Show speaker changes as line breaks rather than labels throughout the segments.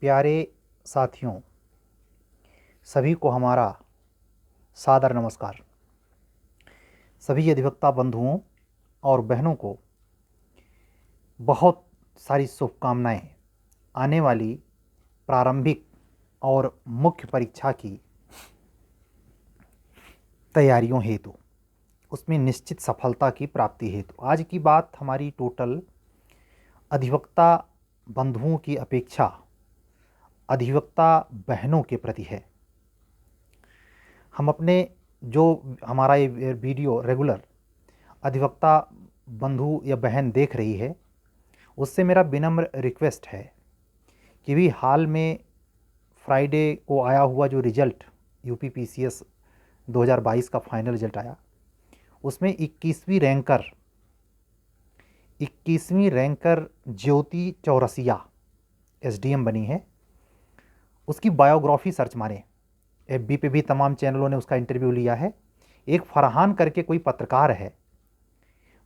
प्यारे साथियों, सभी को हमारा सादर नमस्कार। सभी अधिवक्ता बंधुओं और बहनों को बहुत सारी शुभकामनाएं। आने वाली प्रारंभिक और मुख्य परीक्षा की तैयारियों हेतु, उसमें निश्चित सफलता की प्राप्ति हेतु आज की बात हमारी टोटल अधिवक्ता बंधुओं की अपेक्षा अधिवक्ता बहनों के प्रति है। हम अपने जो हमारा ये वीडियो रेगुलर अधिवक्ता बंधु या बहन देख रही है, उससे मेरा विनम्र रिक्वेस्ट है कि भी हाल में फ्राइडे को आया हुआ जो रिजल्ट यूपी पीसीएस 2022 का फाइनल रिजल्ट आया, उसमें 21वीं रैंकर ज्योति चौरसिया एसडीएम बनी है। उसकी बायोग्राफी सर्च मारें, एफबी पे भी तमाम चैनलों ने उसका इंटरव्यू लिया है। एक फरहान करके कोई पत्रकार है,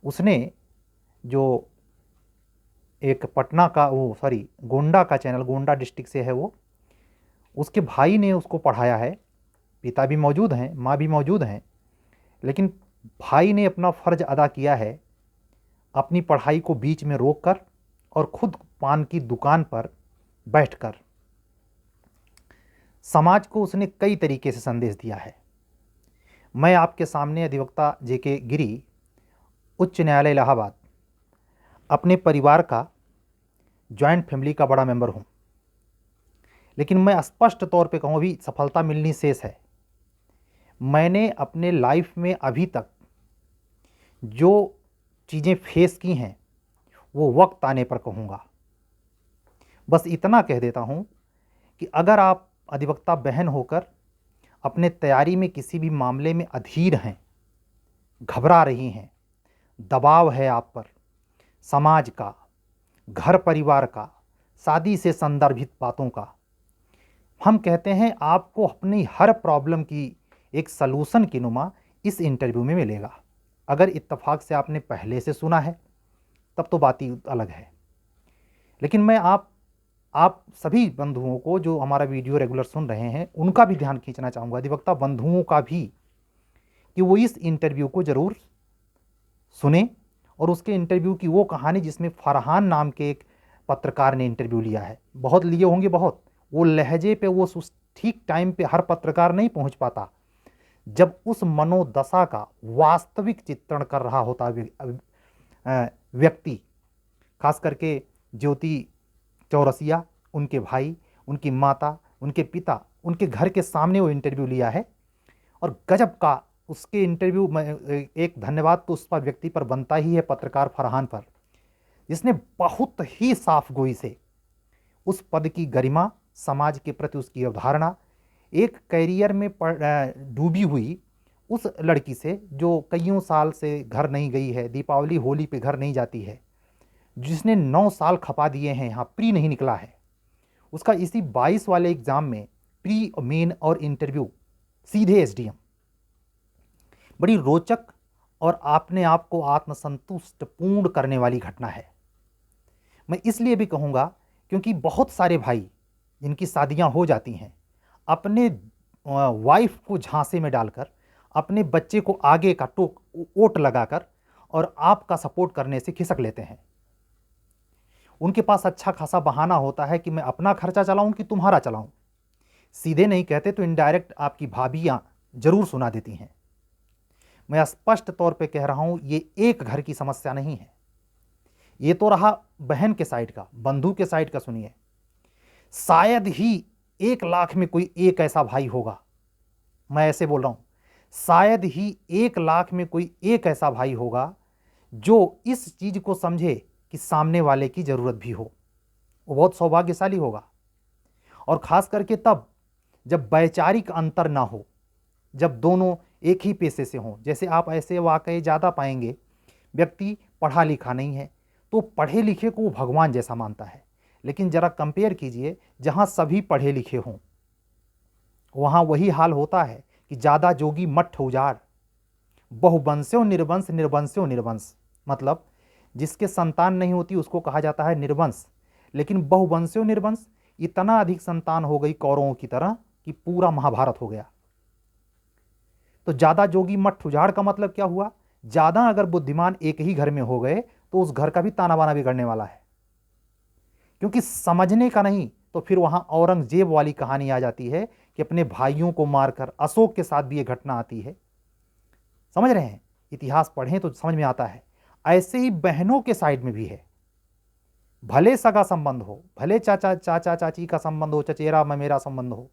उसने जो एक पटना का गोंडा का चैनल, गोंडा डिस्ट्रिक्ट से है वो, उसके भाई ने उसको पढ़ाया है। पिता भी मौजूद हैं, माँ भी मौजूद हैं, लेकिन भाई ने अपना फ़र्ज अदा किया है अपनी पढ़ाई को बीच में रोककर और खुद पान की दुकान पर बैठकर समाज को उसने कई तरीके से संदेश दिया है। मैं आपके सामने अधिवक्ता जेके गिरी, उच्च न्यायालय इलाहाबाद, अपने परिवार का जॉइंट फैमिली का बड़ा मेंबर हूं, लेकिन मैं स्पष्ट तौर पे कहूं, अभी सफलता मिलनी शेष है। मैंने अपने लाइफ में अभी तक जो चीज़ें फेस की हैं वो वक्त आने पर कहूँगा। बस इतना कह देता हूँ कि अगर आप अधिवक्ता बहन होकर अपने तैयारी में किसी भी मामले में अधीर हैं, घबरा रही हैं, दबाव है आप पर समाज का, घर परिवार का, शादी से संदर्भित बातों का, हम कहते हैं आपको अपनी हर प्रॉब्लम की एक सलूशन की नुमा इस इंटरव्यू में मिलेगा। अगर इत्तेफाक से आपने पहले से सुना है तब तो बात ही अलग है, लेकिन मैं आप सभी बंधुओं को जो हमारा वीडियो रेगुलर सुन रहे हैं उनका भी ध्यान खींचना चाहूँगा, अधिवक्ता बंधुओं का भी, कि वो इस इंटरव्यू को ज़रूर सुने। और उसके इंटरव्यू की वो कहानी जिसमें फरहान नाम के एक पत्रकार ने इंटरव्यू लिया है, बहुत लिए होंगे, बहुत वो लहजे पे वो ठीक टाइम पे हर पत्रकार नहीं पहुंच पाता, जब उस मनोदशा का वास्तविक चित्रण कर रहा होता व्यक्ति, खास करके ज्योति चौरसिया, उनके भाई, उनकी माता, उनके पिता, उनके घर के सामने वो इंटरव्यू लिया है। और गजब का उसके इंटरव्यू में एक धन्यवाद तो उस पर व्यक्ति पर बनता ही है, पत्रकार फरहान पर, जिसने बहुत ही साफ गोई से उस पद की गरिमा, समाज के प्रति उसकी अवधारणा, एक कैरियर में डूबी हुई उस लड़की से जो कईयों साल से घर नहीं गई है, दीपावली होली पे घर नहीं जाती है, जिसने 9 साल खपा दिए हैं, यहाँ प्री नहीं निकला है, उसका इसी 22 वाले एग्ज़ाम में प्री, मेन और इंटरव्यू सीधे एसडीएम। बड़ी रोचक और अपने आप को आत्मसंतुष्ट पूर्ण करने वाली घटना है। मैं इसलिए भी कहूँगा क्योंकि बहुत सारे भाई जिनकी शादियाँ हो जाती हैं, अपने वाइफ को झांसे में डालकर, अपने बच्चे को आगे का ओट लगाकर और आपका सपोर्ट करने से खिसक लेते हैं। उनके पास अच्छा खासा बहाना होता है कि मैं अपना खर्चा चलाऊं कि तुम्हारा चलाऊं। सीधे नहीं कहते तो इनडायरेक्ट आपकी भाभियां जरूर सुना देती हैं। मैं स्पष्ट तौर पे कह रहा हूं, ये एक घर की समस्या नहीं है। ये तो रहा बहन के साइड का, बंधु के साइड का सुनिए। शायद ही 1 लाख में कोई एक ऐसा भाई होगा, मैं ऐसे बोल रहा हूं, शायद ही 1 लाख में कोई एक ऐसा भाई होगा जो इस चीज को समझे कि सामने वाले की जरूरत भी हो। वो बहुत सौभाग्यशाली होगा। और खास करके तब जब वैचारिक अंतर ना हो, जब दोनों एक ही पेशे से हों। जैसे आप ऐसे वाकई ज़्यादा पाएंगे, व्यक्ति पढ़ा लिखा नहीं है तो पढ़े लिखे को वो भगवान जैसा मानता है, लेकिन ज़रा कंपेयर कीजिए, जहाँ सभी पढ़े लिखे हों वहाँ वही हाल होता है कि ज़्यादा जोगी मठ उजाड़, बहुवंश्यो निर्वंश, निर्वंश्यो निर्वंश। मतलब जिसके संतान नहीं होती उसको कहा जाता है निर्वंश, लेकिन बहुवंश्यो निर्वंश इतना अधिक संतान हो गई कौरवों की तरह कि पूरा महाभारत हो गया। तो ज्यादा जोगी मठ उजाड़ का मतलब क्या हुआ? ज्यादा अगर बुद्धिमान एक ही घर में हो गए तो उस घर का भी ताना बाना बिगड़ने वाला है। क्योंकि समझने का नहीं तो फिर वहां औरंगजेब वाली कहानी आ जाती है कि अपने भाइयों को मारकर, अशोक के साथ भी यह घटना आती है। समझ रहे हैं? इतिहास पढ़ें तो समझ में आता है। ऐसे ही बहनों के साइड में भी है। भले सगा संबंध हो, भले चाचा चाचा चाची का संबंध हो, चचेरा ममेरा संबंध हो,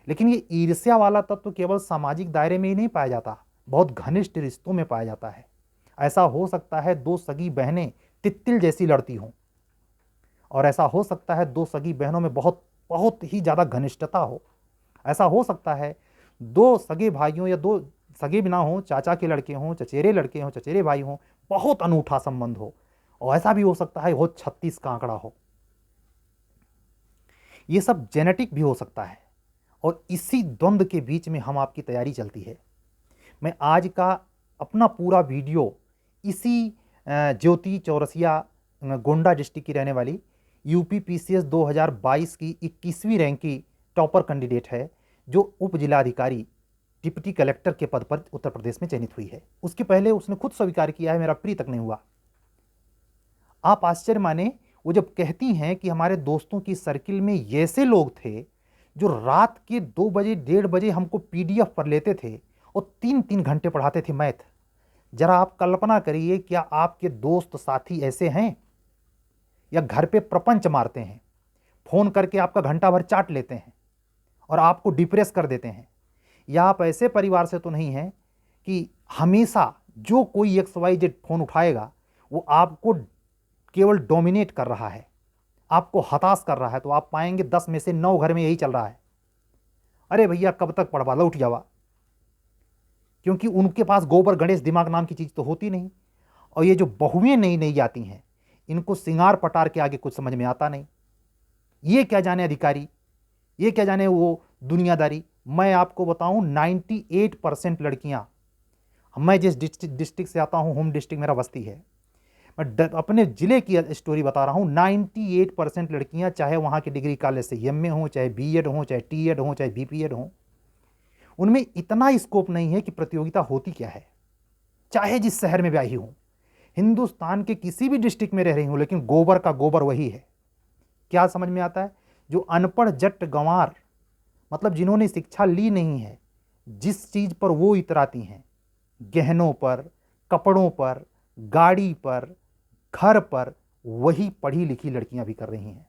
लेकिन ये ईर्ष्या वाला तत्व केवल सामाजिक दायरे में ही नहीं पाया जाता, बहुत घनिष्ठ रिश्तों में पाया जाता है। ऐसा हो सकता है दो सगी बहनें तित्तिल जैसी लड़ती हों, और ऐसा हो सकता है दो सगी बहनों में बहुत बहुत ही ज़्यादा घनिष्ठता हो। ऐसा हो सकता है दो सगे भाइयों या दो सगे भी ना हों, चाचा के लड़के हों, चचेरे लड़के हों, चचेरे भाई हों, बहुत अनूठा संबंध हो। और ऐसा भी हो सकता है बहुत 36 का आंकड़ा हो। ये सब जेनेटिक भी हो सकता है। और इसी द्वंद्व के बीच में हम आपकी तैयारी चलती है। मैं आज का अपना पूरा वीडियो इसी ज्योति चौरसिया, गोंडा डिस्ट्रिक्ट की रहने वाली, यूपी पीसीएस 2022 की 21वीं रैंक की टॉपर कैंडिडेट है, जो उप जिलाधिकारी डिप्टी कलेक्टर के पद पर उत्तर प्रदेश में चयनित हुई है। उसके पहले उसने खुद स्वीकार किया है, मेरा प्री तक नहीं हुआ। आप आश्चर्य माने, वो जब कहती हैं कि हमारे दोस्तों की सर्किल में ऐसे लोग थे जो रात के 2 बजे 1:30 बजे हमको पीडीएफ पर लेते थे और 3-3 घंटे पढ़ाते थे मैथ। जरा आप कल्पना करिए, क्या आपके दोस्त साथी ऐसे हैं? या घर पे प्रपंच मारते हैं, फोन करके आपका घंटा भर चाट लेते हैं और आपको डिप्रेस कर देते हैं? या आप ऐसे परिवार से तो नहीं हैं कि हमेशा जो कोई XYZ फोन उठाएगा वो आपको केवल डोमिनेट कर रहा है, आपको हताश कर रहा है? तो आप पाएंगे 10 में से 9 घर में यही चल रहा है। अरे भैया कब तक पढ़वा लो, उठ जावा। क्योंकि उनके पास गोबर गणेश दिमाग नाम की चीज तो होती नहीं। और ये जो बहुएं नई नई आती हैं, इनको सिंगार पटार के आगे कुछ समझ में आता नहीं। ये क्या जाने अधिकारी, ये क्या जाने वो दुनियादारी। मैं आपको बताऊं 98% लड़कियां, मैं जिस डिस्ट्रिक्ट से आता हूं, होम डिस्ट्रिक्ट मेरा बस्ती है, मैं अपने जिले की स्टोरी बता रहा हूं, 98% लड़कियां, चाहे वहां के डिग्री कॉलेज से एमए हो, चाहे बीएड हो, चाहे टीएड हो, चाहे बीपीएड हो, उनमें इतना स्कोप नहीं है कि प्रतियोगिता होती क्या है। चाहे जिस शहर में ब्याही हूं, हिंदुस्तान के किसी भी डिस्ट्रिक्ट में रह रही हूं, लेकिन गोबर का गोबर वही है। क्या समझ में आता है? जो अनपढ़ जट गंवार, मतलब जिन्होंने शिक्षा ली नहीं है, जिस चीज पर वो इतराती हैं, गहनों पर, कपड़ों पर, गाड़ी पर, घर पर, वही पढ़ी लिखी लड़कियां भी कर रही हैं।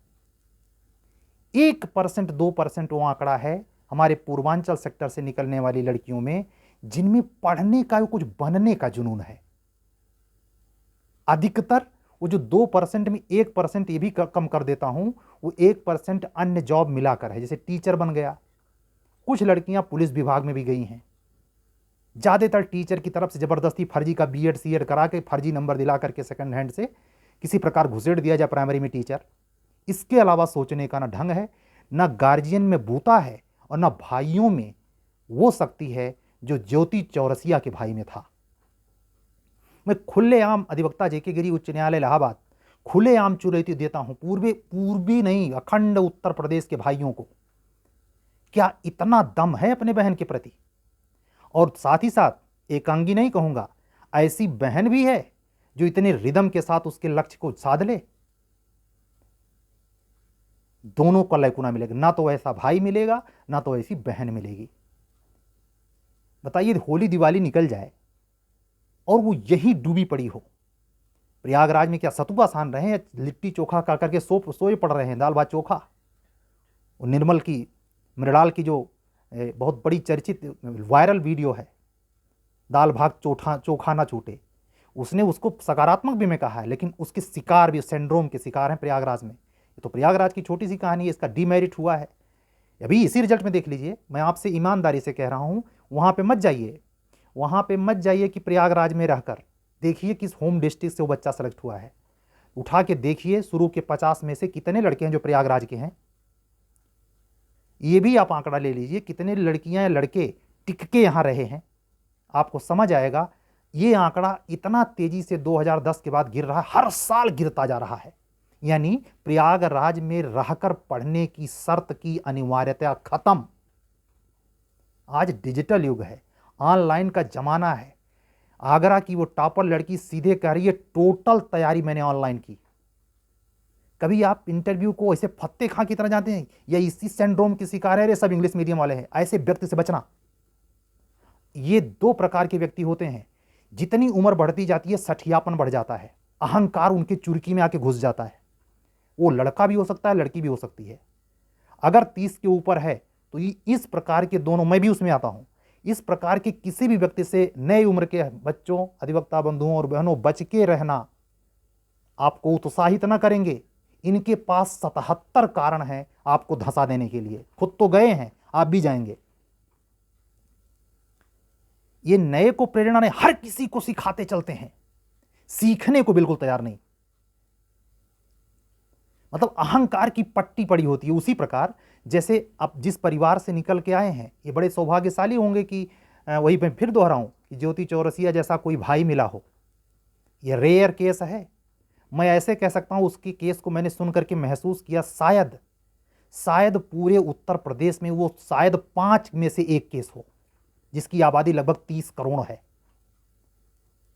1% 2% वो आंकड़ा है हमारे पूर्वांचल सेक्टर से निकलने वाली लड़कियों में, जिनमें पढ़ने का, कुछ बनने का जुनून है। अधिकतर वो जो 2% में 1% ये भी कम कर देता हूं, वो 1% अन्य जॉब मिलाकर है। जैसे टीचर बन गया, कुछ लड़कियां पुलिस विभाग में भी गई हैं। ज्यादातर टीचर की तरफ से जबरदस्ती फर्जी का बीएड सीएड करा के फर्जी नंबर दिला करके सेकंड हैंड से किसी प्रकार घुसेड़ दिया जाए प्राइमरी में टीचर। इसके अलावा सोचने का ना ढंग है, ना गार्जियन में बूता है, और ना भाइयों में वो शक्ति है जो ज्योति चौरसिया के भाई में था। मैं खुलेआम अधिवक्ता जेके गिरी, उच्च न्यायालय इलाहाबाद, खुलेआम चुनौती देता हूं पूर्वी नहीं, अखंड उत्तर प्रदेश के भाइयों को, क्या इतना दम है अपने बहन के प्रति? और साथ ही साथ एकांगी नहीं कहूंगा, ऐसी बहन भी है जो इतने रिदम के साथ उसके लक्ष्य को साध ले। दोनों का लयकुना मिलेगा, ना तो ऐसा भाई मिलेगा, ना तो ऐसी बहन मिलेगी। बताइए, होली दिवाली निकल जाए और वो यही डूबी पड़ी हो, प्रयागराज में क्या सतुआ सान रहे हैं, लिट्टी चोखा खा करके सोए पड़ रहे हैं, दाल भात चोखा। और निर्मल की, मृणाल की जो बहुत बड़ी चर्चित वायरल वीडियो है, दाल भात चोखा ना छूटे, उसने उसको सकारात्मक भी में कहा है, लेकिन उसके शिकार भी, सिंड्रोम के शिकार हैं प्रयागराज में। ये तो प्रयागराज की छोटी सी कहानी है, इसका डीमेरिट हुआ है अभी इसी रिजल्ट में देख लीजिए। मैं आपसे ईमानदारी से कह रहा हूं, वहां पे मत जाइए, वहां पे मत जाइए कि प्रयागराज में रहकर देखिए किस होम डिस्ट्रिक्ट से वो बच्चा सेलेक्ट हुआ है। उठा के देखिए, शुरू के 50 में से कितने लड़के हैं जो प्रयागराज के हैं। ये भी आप आंकड़ा ले लीजिए, कितने लड़कियां या लड़के टिक के यहां रहे हैं, आपको समझ आएगा। ये आंकड़ा इतना तेजी से 2010 के बाद गिर रहा है, हर साल गिरता जा रहा है। यानी प्रयागराज में रहकर पढ़ने की शर्त की अनिवार्यता खत्म। आज डिजिटल युग है, ऑनलाइन का जमाना है। आगरा की वो टॉपर लड़की सीधे कह रही है टोटल तैयारी मैंने ऑनलाइन की। कभी आप इंटरव्यू को ऐसे फत्ते खां की तरह जानते हैं, या इसी सिंड्रोम की शिकार है, सब इंग्लिश मीडियम वाले हैं। ऐसे व्यक्ति से बचना। ये दो प्रकार के व्यक्ति होते हैं। जितनी उम्र बढ़ती जाती है सठियापन बढ़ जाता है, अहंकार उनकी चुरकी में आके घुस जाता है। वो लड़का भी हो सकता है, लड़की भी हो सकती है। अगर 30 के ऊपर है तो इस प्रकार के दोनों, मैं भी उसमें आता हूं, इस प्रकार के किसी भी व्यक्ति से नए उम्र के बच्चों, अधिवक्ता बंधुओं और बहनों, बच के रहना। आपको उत्साहित ना करेंगे। इनके पास 77 कारण हैं आपको धंसा देने के लिए। खुद तो गए हैं, आप भी जाएंगे। ये नए को प्रेरणा ने हर किसी को सिखाते चलते हैं, सीखने को बिल्कुल तैयार नहीं। मतलब अहंकार की पट्टी पड़ी होती है। उसी प्रकार जैसे आप जिस परिवार से निकल के आए हैं, ये बड़े सौभाग्यशाली होंगे कि वही मैं फिर दोहराऊं कि ज्योति चौरसिया जैसा कोई भाई मिला हो। ये रेयर केस है। मैं ऐसे कह सकता हूं, उसकी केस को मैंने सुन करके महसूस किया, शायद पूरे उत्तर प्रदेश में वो शायद 5 में से एक केस हो, जिसकी आबादी लगभग 30 करोड़ है।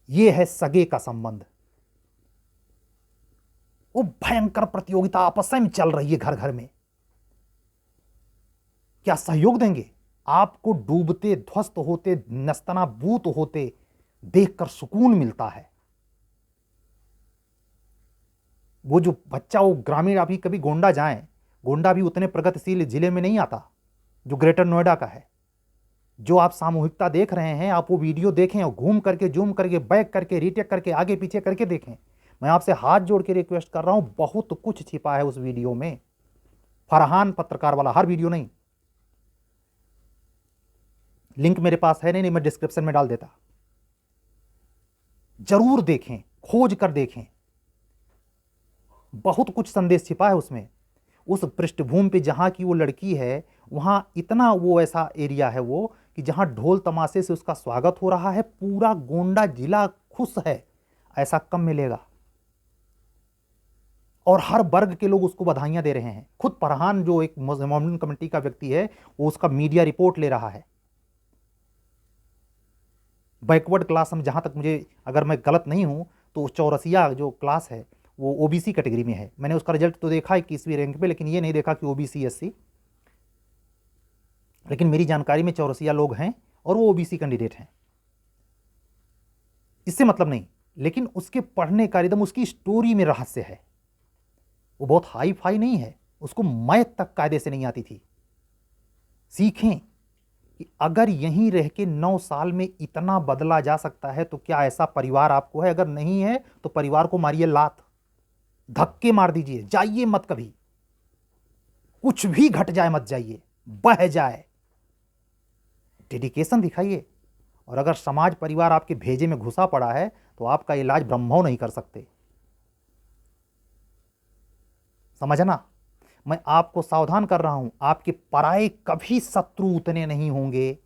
ये है सगे का संबंध। वो भयंकर प्रतियोगिता आपस में चल रही है घर घर में। क्या सहयोग देंगे? आपको डूबते, ध्वस्त होते, नस्तनाबूत होते देखकर सुकून मिलता है। वो जो बच्चा, वो ग्रामीण, अभी कभी गोंडा जाएं, गोंडा भी उतने प्रगतिशील जिले में नहीं आता जो ग्रेटर नोएडा का है। जो आप सामूहिकता देख रहे हैं, आप वो वीडियो देखें और घूम करके, जूम करके, बैक करके, रीटेक करके, आगे पीछे करके देखें। मैं आपसे हाथ जोड़ के रिक्वेस्ट कर रहा हूं, बहुत कुछ छिपा है उस वीडियो में। फरहान पत्रकार वाला, हर वीडियो नहीं। लिंक मेरे पास है नहीं, मैं डिस्क्रिप्शन में डाल देता। जरूर देखें, खोज कर देखें। बहुत कुछ संदेश छिपा है उसमें। उस पृष्ठभूमि पे जहां की वो लड़की है, वहां इतना वो ऐसा एरिया है वो कि जहां ढोल तमाशे से उसका स्वागत हो रहा है। पूरा गोंडा जिला खुश है, ऐसा कम मिलेगा। और हर वर्ग के लोग उसको बधाइयां दे रहे हैं। खुद फरहान, जो एक मॉनिटरिंग कमेटी का व्यक्ति है, वो उसका मीडिया रिपोर्ट ले रहा है। बैकवर्ड क्लास, हम जहां तक मुझे, अगर मैं गलत नहीं हूं तो चौरसिया जो क्लास है वो ओबीसी कैटेगरी में है। मैंने उसका रिजल्ट तो देखा 21वीं रैंक पे, लेकिन ये नहीं देखा कि ओबीसी एससी। लेकिन मेरी जानकारी में चौरसिया लोग हैं और वो ओबीसी कैंडिडेट हैं। इससे मतलब नहीं, लेकिन उसके पढ़ने का रिदम, उसकी स्टोरी में रहस्य है। वो बहुत हाई फाई नहीं है, उसको मैथ तक कायदे से नहीं आती थी। सीखें कि अगर यहीं रह के 9 साल में इतना बदला जा सकता है तो क्या ऐसा परिवार आपको है? अगर नहीं है तो परिवार को मारिए लात, धक्के मार दीजिए, जाइए मत कभी। कुछ भी घट जाए मत जाइए, बह जाए। डेडिकेशन दिखाइए। और अगर समाज परिवार आपके भेजे में घुसा पड़ा है तो आपका इलाज ब्रह्मो नहीं कर सकते। समझना, मैं आपको सावधान कर रहा हूं। आपके पराये कभी शत्रु उतने नहीं होंगे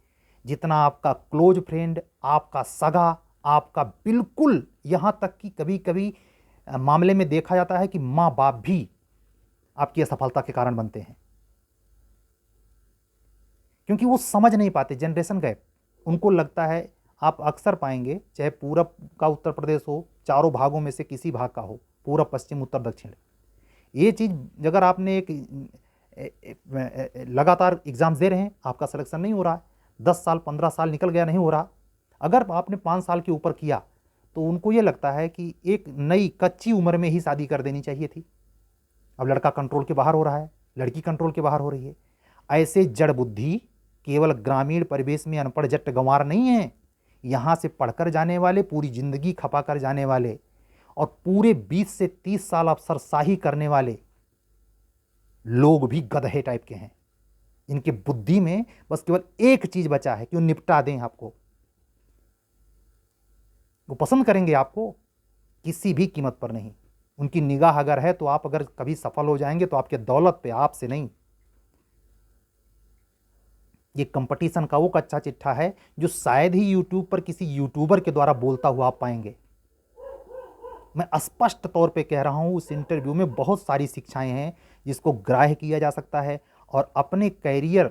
जितना आपका क्लोज फ्रेंड, आपका सगा, आपका बिल्कुल, यहां तक कि कभी कभी मामले में देखा जाता है कि मां बाप भी आपकी असफलता के कारण बनते हैं, क्योंकि वो समझ नहीं पाते। जनरेशन गैप, उनको लगता है, आप अक्सर पाएंगे, चाहे पूरब का उत्तर प्रदेश हो, चारों भागों में से किसी भाग का हो, पूरब, पश्चिम, उत्तर, दक्षिण, ये चीज़ अगर आपने एक लगातार एग्जाम्स दे रहे हैं, आपका सिलेक्शन नहीं हो रहा है, 10 साल 15 साल निकल गया, नहीं हो रहा। अगर आपने 5 साल के ऊपर किया तो उनको ये लगता है कि एक नई कच्ची उम्र में ही शादी कर देनी चाहिए थी। अब लड़का कंट्रोल के बाहर हो रहा है, लड़की कंट्रोल के बाहर हो रही है। ऐसे जड़ बुद्धि केवल ग्रामीण परिवेश में अनपढ़ जट्ट गंवार नहीं है। यहाँ से पढ़कर जाने वाले, पूरी जिंदगी खपा कर जाने वाले और पूरे 20 से 30 साल अफसरशाही करने वाले लोग भी गधे टाइप के हैं। इनके बुद्धि में बस केवल एक चीज बचा है कि वो निपटा दें आपको। वो पसंद करेंगे आपको किसी भी कीमत पर नहीं। उनकी निगाह अगर है तो आप अगर कभी सफल हो जाएंगे तो आपके दौलत पे, आपसे नहीं। ये कंपटीशन का वो कच्चा चिट्ठा है जो शायद ही यूट्यूब पर किसी यूट्यूबर के द्वारा बोलता हुआ आप पाएंगे। मैं स्पष्ट तौर पे कह रहा हूँ, उस इंटरव्यू में बहुत सारी शिक्षाएं हैं जिसको ग्राह्य किया जा सकता है और अपने कैरियर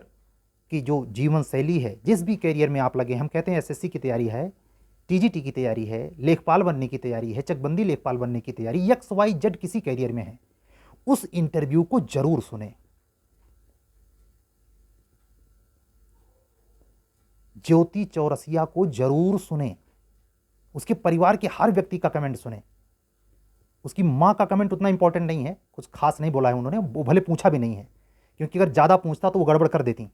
की जो जीवन शैली है, जिस भी कैरियर में आप लगे, हम कहते हैं एसएससी की तैयारी है, टीजीटी की तैयारी है, लेखपाल बनने की तैयारी है, चकबंदी लेखपाल बनने की तैयारी, एक्स वाई जेड किसी कैरियर में है, उस इंटरव्यू को जरूर सुने। ज्योति चौरसिया को जरूर सुने, उसके परिवार के हर व्यक्ति का कमेंट सुने। उसकी मां का कमेंट उतना इंपॉर्टेंट नहीं है, कुछ खास नहीं बोला है उन्होंने, वो भले पूछा भी नहीं है, क्योंकि अगर ज्यादा पूछता तो वो गड़बड़ कर देती।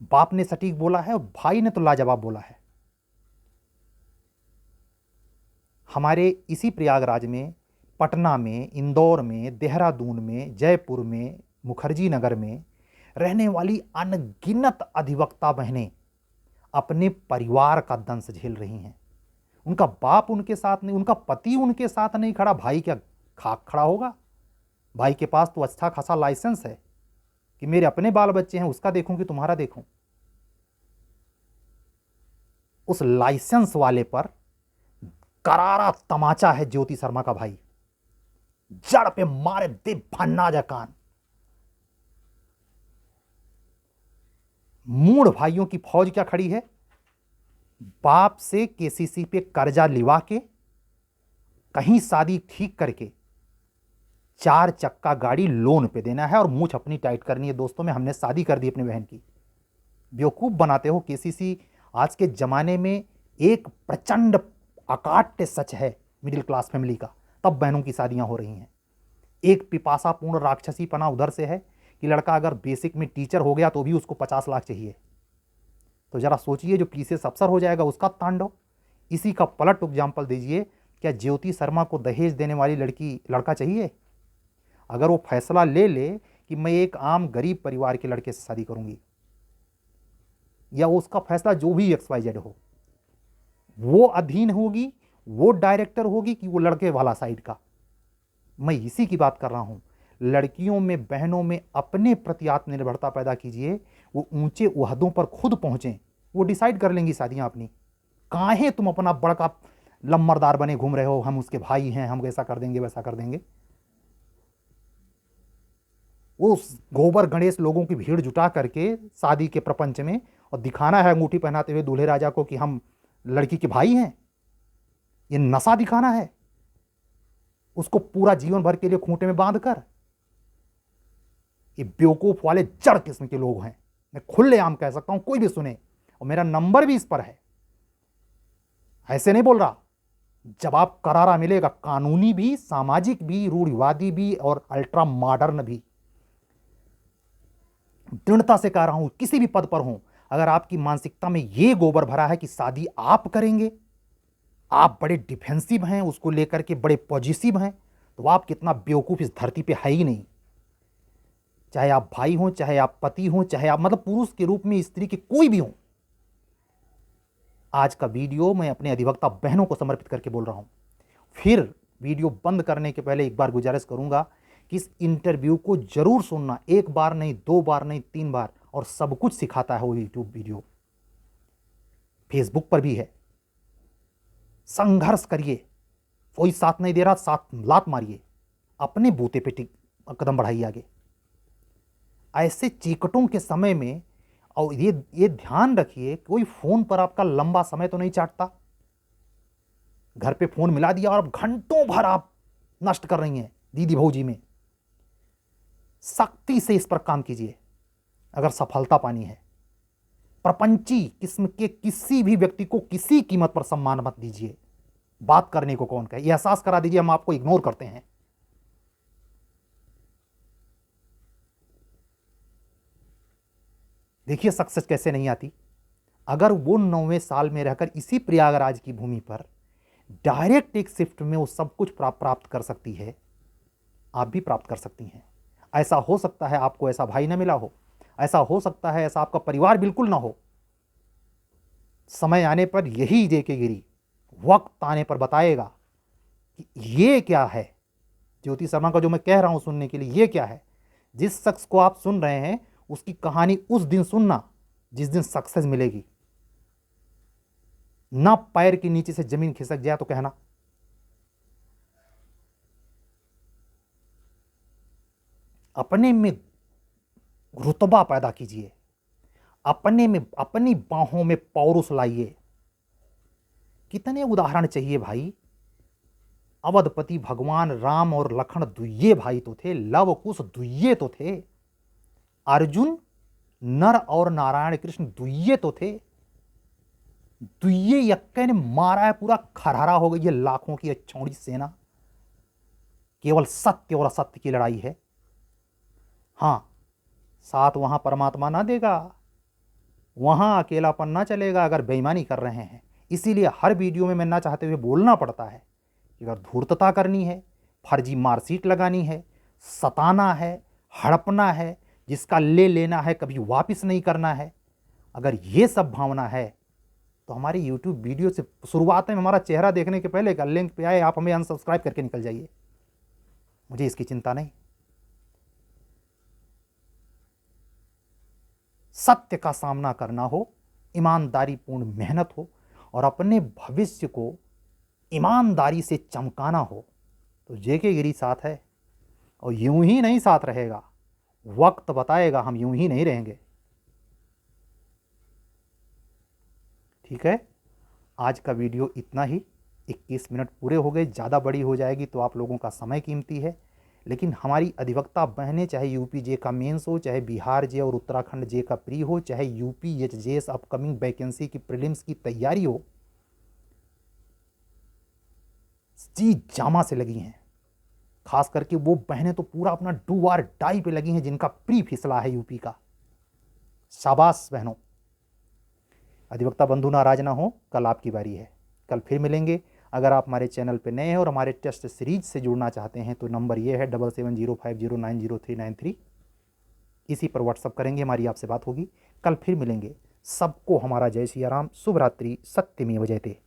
बाप ने सटीक बोला है और भाई ने तो लाजवाब बोला है। हमारे इसी प्रयागराज में, पटना में, इंदौर में, देहरादून में, जयपुर में, मुखर्जी नगर में रहने वाली अनगिनत अधिवक्ता बहनें अपने परिवार का दंश झेल रही हैं। उनका बाप उनके साथ नहीं, उनका पति उनके साथ नहीं खड़ा, भाई क्या खाक खड़ा होगा? भाई के पास तो अच्छा खासा लाइसेंस है कि मेरे अपने बाल बच्चे हैं, उसका देखूं कि तुम्हारा देखूं। उस लाइसेंस वाले पर करारा तमाचा है ज्योति शर्मा का भाई, जड़ पे मारे दे भन्ना जकान। मूढ़ भाइयों की फौज क्या खड़ी है, बाप से केसीसी पे कर्जा लिवा के कहीं शादी ठीक करके 4 चक्का गाड़ी लोन पे देना है और मूछ अपनी टाइट करनी है। दोस्तों में हमने शादी कर दी अपनी बहन की, बेवकूफ बनाते हो। केसीसी आज के जमाने में एक प्रचंड अकाट्य सच है मिडिल क्लास फैमिली का, तब बहनों की शादियां हो रही हैं। एक पिपासापूर्ण राक्षसी पना उधर से है कि लड़का अगर बेसिक में टीचर हो गया तो भी उसको 50 लाख चाहिए। तो जरा सोचिए, जो पीसीएस अफसर हो जाएगा उसका तांडव। इसी का पलट एग्जाम्पल दीजिए, क्या ज्योति शर्मा को दहेज देने वाली लड़का चाहिए? अगर वो फैसला ले ले कि मैं एक आम गरीब परिवार के लड़के से शादी करूंगी, या उसका फैसला जो भी XYZ हो, वो अधीन होगी, वो डायरेक्टर होगी कि वो लड़के वाला साइड का? मैं इसी की बात कर रहा हूं। लड़कियों में, बहनों में अपने प्रति आत्मनिर्भरता पैदा कीजिए, वो ऊंचे ओहदों पर खुद पहुंचे, वो डिसाइड कर लेंगी शादियां अपनी। काहे तुम अपना बड़का लम्बरदार बने घूम रहे हो, हम उसके भाई हैं, हम ऐसा कर देंगे वैसा कर देंगे। उस गोबर गणेश लोगों की भीड़ जुटा करके शादी के प्रपंच में और दिखाना है अंगूठी पहनाते हुए दूल्हे राजा को कि हम लड़की के भाई हैं, ये नशा दिखाना है उसको पूरा जीवन भर के लिए खूंटे में बांध कर। ये बेवकूफ वाले जड़ किस्म के लोग हैं, मैं खुलेआम कह सकता हूं, कोई भी सुने, और मेरा नंबर भी इस पर है। ऐसे नहीं बोल रहा, जवाब करारा मिलेगा, कानूनी भी, सामाजिक भी, रूढ़िवादी भी और अल्ट्रा मॉडर्न भी। दृढ़ता से कह रहा हूं, किसी भी पद पर हो, अगर आपकी मानसिकता में यह गोबर भरा है कि शादी आप करेंगे, आप बड़े डिफेंसिव हैं, उसको लेकर के बड़े पॉजिटिव हैं, तो आप कितना बेवकूफ इस धरती पे है ही नहीं। चाहे आप भाई हो, चाहे आप पति हो, चाहे आप मतलब पुरुष के रूप में स्त्री के कोई भी हो। आज का वीडियो मैं अपने अधिवक्ता बहनों को समर्पित करके बोल रहा हूं। फिर वीडियो बंद करने के पहले एक बार गुजारिश करूंगा कि इस इंटरव्यू को जरूर सुनना, एक बार नहीं, 2 बार नहीं, 3 बार, और सब कुछ सिखाता है वो यूट्यूब वीडियो। फेसबुक पर भी है। संघर्ष करिए, कोई साथ नहीं दे रहा, साथ लात मारिए, अपने बूते पे कदम बढ़ाइए आगे। ऐसे चीकटों के समय में, और ये ध्यान रखिए, कोई फोन पर आपका लंबा समय तो नहीं चाटता। घर पे फोन मिला दिया और अब घंटों भर आप नष्ट कर रही हैं दीदी भौजी में। सख्ती से इस पर काम कीजिए अगर सफलता पानी है। प्रपंची किस्म के किसी भी व्यक्ति को किसी कीमत पर सम्मान मत दीजिए। बात करने को कौन कहे, एहसास करा दीजिए हम आपको इग्नोर करते हैं। देखिए सक्सेस कैसे नहीं आती। अगर वो 9वें साल में रहकर इसी प्रयागराज की भूमि पर डायरेक्ट एक शिफ्ट में वो सब कुछ प्राप्त कर सकती है, आप भी प्राप्त कर सकती हैं। ऐसा हो सकता है आपको ऐसा भाई ना मिला हो, ऐसा हो सकता है ऐसा आपका परिवार बिल्कुल ना हो। समय आने पर यही देके गिरी, वक्त आने पर बताएगा कि ये क्या है। ज्योति शर्मा का जो मैं कह रहा हूं सुनने के लिए, ये क्या है। जिस शख्स को आप सुन रहे हैं उसकी कहानी उस दिन सुनना जिस दिन सक्सेस मिलेगी। ना पैर के नीचे से जमीन खिसक जाए तो कहना अपने में रुतबा पैदा कीजिए, अपने में, अपनी बाहों में पौरुष लाइए। कितने उदाहरण चाहिए भाई। अवधपति भगवान राम और लखन दुइये भाई तो थे, लव कुश दुइये तो थे, अर्जुन नर और नारायण कृष्ण दुइये तो थे। दुइये यक्के ने मारा है, पूरा खरहरा हो गई है लाखों की अच्छौड़ी सेना। केवल सत्य और असत्य की लड़ाई है। हाँ, साथ वहां परमात्मा ना देगा, वहां अकेलापन ना चलेगा अगर बेईमानी कर रहे हैं। इसीलिए हर वीडियो में मैं ना चाहते हुए बोलना पड़ता है कि अगर धूर्तता करनी है, फर्जी मार्कशीट लगानी है, सताना है, हड़पना है, जिसका ले लेना है कभी वापस नहीं करना है, अगर ये सब भावना है तो हमारी यूट्यूब वीडियो से शुरुआत में हमारा चेहरा देखने के पहले का लिंक पे आए, आप हमें अनसब्सक्राइब करके निकल जाइए, मुझे इसकी चिंता नहीं। सत्य का सामना करना हो, ईमानदारी पूर्ण मेहनत हो और अपने भविष्य को ईमानदारी से चमकाना हो तो जेके गिरी साथ है, और यूं ही नहीं साथ रहेगा, वक्त बताएगा हम यूं ही नहीं रहेंगे। ठीक है, आज का वीडियो इतना ही। 21 मिनट पूरे हो गए, ज़्यादा बड़ी हो जाएगी तो आप लोगों का समय कीमती है, लेकिन हमारी अधिवक्ता बहनें, चाहे यूपी जे का मेंस हो, चाहे बिहार जे और उत्तराखंड जे का प्री हो, चाहे UP H JS upcoming vacancy की प्रीलिम्स की तैयारी हो, जी जामा से लगी हैं। खास करके वो बहनें तो पूरा अपना डू और डाई पे लगी हैं जिनका प्री फिसला है यूपी का। शाबाश बहनों। अधिवक्ता बंधु नाराज ना हो, कल आपकी बारी है। कल फिर मिलेंगे। अगर आप हमारे चैनल पे नए हैं और हमारे टेस्ट सीरीज से जुड़ना चाहते हैं तो नंबर ये है 7705090393। इसी पर व्हाट्सअप करेंगे, हमारी आपसे बात होगी। कल फिर मिलेंगे। सबको हमारा जय सिया राम। शुभ रात्रि। सत्यमेव जयते।